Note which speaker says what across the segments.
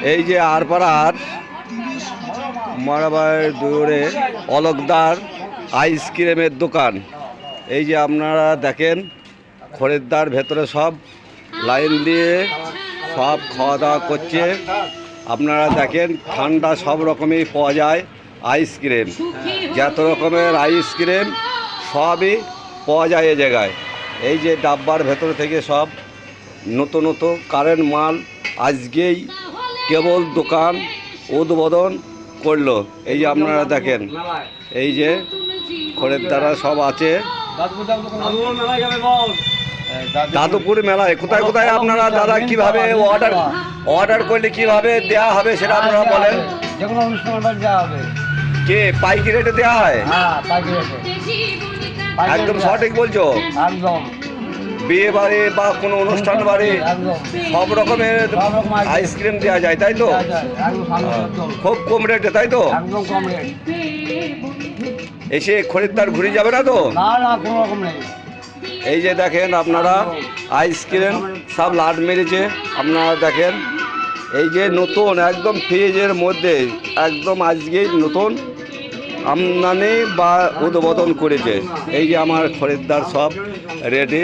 Speaker 1: এই যে আরপাড়ার মারাবার দূরে অলকদার আইসক্রিমের দোকান। এই যে আপনারা দেখেন খরিদ্দার ভেতরে সব লাইন দিয়ে সব খাওয়া দাওয়া করছে। আপনারা দেখেন ঠান্ডা সব রকমই পাওয়া যায় আইসক্রিম, যত রকমের আইসক্রিম সবই পাওয়া যায় এই জায়গায়। এই যে ডাব্বার ভেতর থেকে সব নতুন নতুন কারেন্ট মাল আজকেই কেবল দোকান উদ্বোধন করলো। এই যে আপনারা দেখেন এই যে খরিদ্দাররা সব আছে দাদুপুর মেলায়। কোথায় কোথায় আপনারা দাদা কিভাবে অর্ডার করলে কিভাবে দেওয়া হবে সেটা আপনারা বলেন।
Speaker 2: যে কোনো অনুষ্ঠান দেওয়া হবে।
Speaker 1: কে পাইকারি রেটে দেওয়া হয়?
Speaker 2: হ্যাঁ, পাইকারি রেটে।
Speaker 1: একদম সঠিক বলছো।
Speaker 2: একদম।
Speaker 1: বিয়ে বাড়ি বা কোনো অনুষ্ঠান বাড়ি সব রকমের আইসক্রিম দেওয়া যায়, তাই তো? খুব কম রেটে, তাই তো?
Speaker 2: একদম কম রেট।
Speaker 1: এসে খরিদ্দার ঘুরে যাবে না তো?
Speaker 2: না না, কোনো রকম নেই।
Speaker 1: এই যে দেখেন আপনারা আইসক্রিম সব লাট মেরেছে। আপনারা দেখেন এই যে নতুন একদম ফ্রিজের মধ্যে একদম আজকেই নতুন আমদানি বা উদ্বোধন করেছে। এই যে আমার খরিদ্দার সব রেডি।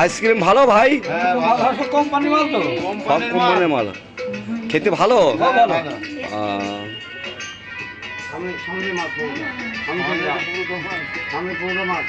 Speaker 1: আইসক্রিম ভালো ভাই?
Speaker 2: সব কোম্পানি মাল তো।
Speaker 1: সব কোম্পানির মাল। খেতে ভালো?
Speaker 2: আমি মাছ